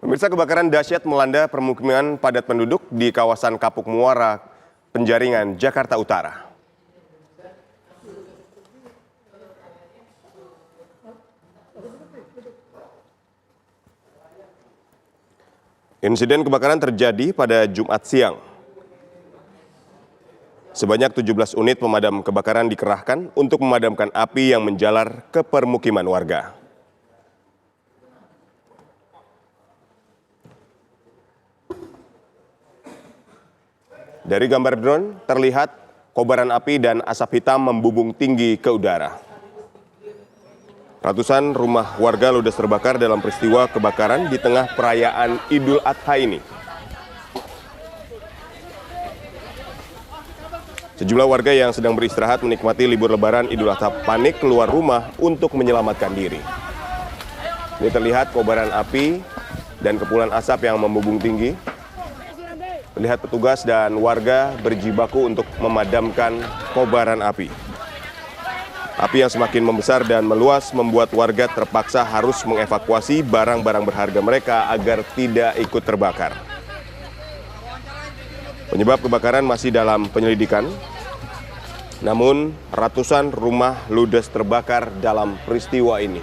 Pemirsa, kebakaran dahsyat melanda permukiman padat penduduk di kawasan Kapuk Muara, Penjaringan, Jakarta Utara. Insiden kebakaran terjadi pada Jumat siang. Sebanyak 17 unit pemadam kebakaran dikerahkan untuk memadamkan api yang menjalar ke permukiman warga. Dari gambar drone terlihat kobaran api dan asap hitam membumbung tinggi ke udara. Ratusan rumah warga ludes terbakar dalam peristiwa kebakaran di tengah perayaan Idul Adha ini. Sejumlah warga yang sedang beristirahat menikmati libur lebaran Idul Adha panik keluar rumah untuk menyelamatkan diri. Ini terlihat kobaran api dan kepulan asap yang membumbung tinggi. Terlihat petugas dan warga berjibaku untuk memadamkan kobaran api. Api yang semakin membesar dan meluas membuat warga terpaksa harus mengevakuasi barang-barang berharga mereka agar tidak ikut terbakar. Penyebab kebakaran masih dalam penyelidikan, namun ratusan rumah ludes terbakar dalam peristiwa ini.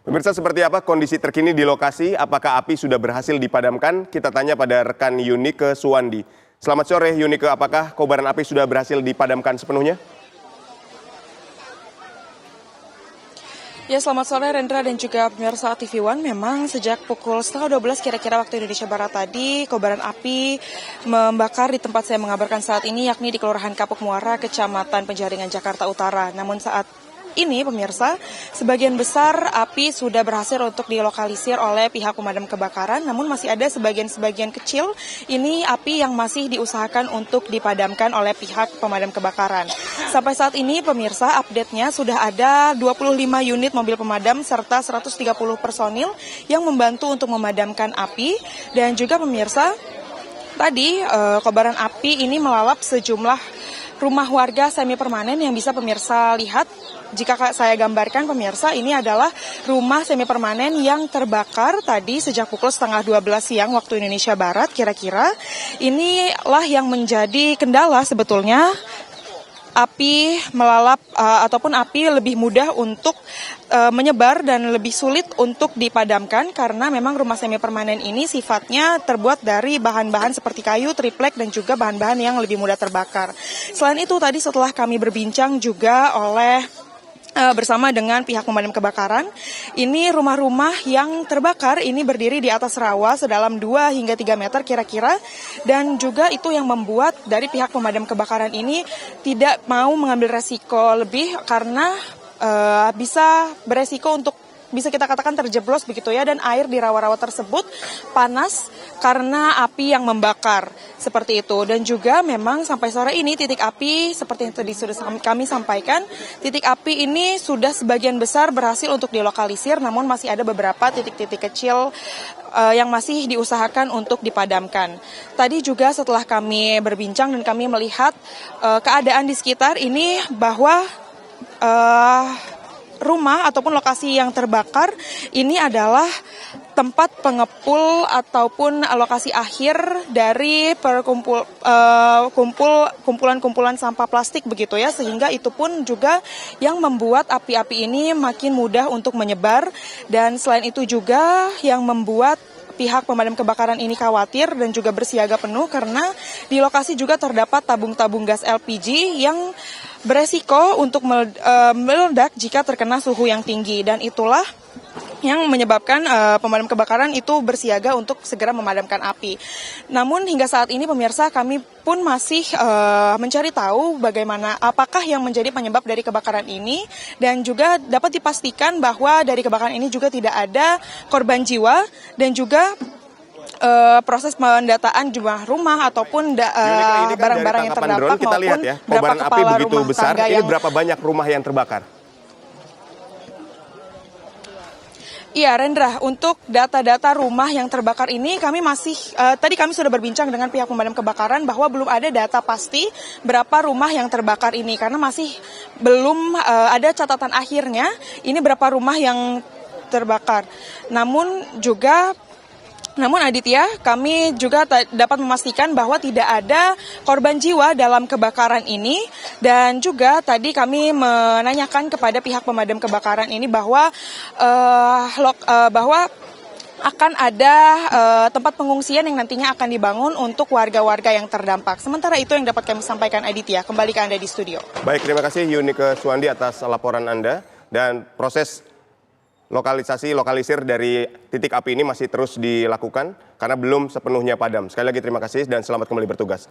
Pemirsa, seperti apa kondisi terkini di lokasi? Apakah api sudah berhasil dipadamkan? Kita tanya pada rekan Yunike Suwandi. Selamat sore Yunike, apakah kobaran api sudah berhasil dipadamkan sepenuhnya? Ya, selamat sore Rendra dan juga pemirsa TV One. Memang sejak pukul 11:30 kira-kira waktu Indonesia Barat tadi, kobaran api membakar di tempat saya mengabarkan saat ini, yakni di Kelurahan Kapuk Muara, Kecamatan Penjaringan, Jakarta Utara. Namun saat ini pemirsa, sebagian besar api sudah berhasil untuk dilokalisir oleh pihak pemadam kebakaran, namun masih ada sebagian kecil ini api yang masih diusahakan untuk dipadamkan oleh pihak pemadam kebakaran. Sampai saat ini pemirsa, update-nya sudah ada 25 unit mobil pemadam serta 130 personil yang membantu untuk memadamkan api. Dan juga pemirsa, tadi kobaran api ini melalap sejumlah rumah warga semi permanen yang bisa pemirsa lihat. Jika saya gambarkan pemirsa, ini adalah rumah semi permanen yang terbakar tadi sejak pukul 11:30 siang waktu Indonesia Barat kira-kira. Inilah yang menjadi kendala sebetulnya. Api melalap ataupun api lebih mudah untuk menyebar dan lebih sulit untuk dipadamkan karena memang rumah semi permanen ini sifatnya terbuat dari bahan-bahan seperti kayu, triplek dan juga bahan-bahan yang lebih mudah terbakar. Selain itu tadi setelah kami berbincang juga bersama dengan pihak pemadam kebakaran, ini rumah-rumah yang terbakar ini berdiri di atas rawa sedalam 2 hingga 3 meter kira-kira, dan juga itu yang membuat dari pihak pemadam kebakaran ini tidak mau mengambil resiko lebih karena bisa beresiko untuk bisa kita katakan terjeblos begitu ya, dan air di rawa-rawa tersebut panas karena api yang membakar seperti itu. Dan juga memang sampai sore ini titik api seperti yang tadi sudah kami sampaikan, titik api ini sudah sebagian besar berhasil untuk dilokalisir, namun masih ada beberapa titik-titik kecil yang masih diusahakan untuk dipadamkan. Tadi juga setelah kami berbincang dan kami melihat keadaan di sekitar ini bahwa rumah ataupun lokasi yang terbakar ini adalah tempat pengepul ataupun lokasi akhir dari kumpulan-kumpulan sampah plastik begitu ya, sehingga itu pun juga yang membuat api-api ini makin mudah untuk menyebar. Dan selain itu juga yang membuat pihak pemadam kebakaran ini khawatir dan juga bersiaga penuh karena di lokasi juga terdapat tabung-tabung gas LPG yang beresiko untuk meledak jika terkena suhu yang tinggi, dan itulah yang menyebabkan pemadam kebakaran itu bersiaga untuk segera memadamkan api. Namun hingga saat ini pemirsa, kami pun masih mencari tahu bagaimana apakah yang menjadi penyebab dari kebakaran ini, dan juga dapat dipastikan bahwa dari kebakaran ini juga tidak ada korban jiwa, dan juga proses pendataan jumlah rumah ataupun barang-barang yang terdampak kita lihat ya, kobaran api begitu besar. Ini berapa banyak rumah yang terbakar? Iya, Rendra, untuk data-data rumah yang terbakar ini kami masih, tadi kami sudah berbincang dengan pihak pemadam kebakaran bahwa belum ada data pasti berapa rumah yang terbakar ini, karena masih belum ada catatan akhirnya ini berapa rumah yang terbakar. Namun Aditya, kami juga dapat memastikan bahwa tidak ada korban jiwa dalam kebakaran ini, dan juga tadi kami menanyakan kepada pihak pemadam kebakaran ini bahwa akan ada tempat pengungsian yang nantinya akan dibangun untuk warga-warga yang terdampak. Sementara itu yang dapat kami sampaikan, Aditya. Kembali ke Anda di studio. Baik, terima kasih Yunike Suwandi atas laporan Anda, dan proses lokalisir dari titik api ini masih terus dilakukan karena belum sepenuhnya padam. Sekali lagi terima kasih dan selamat kembali bertugas.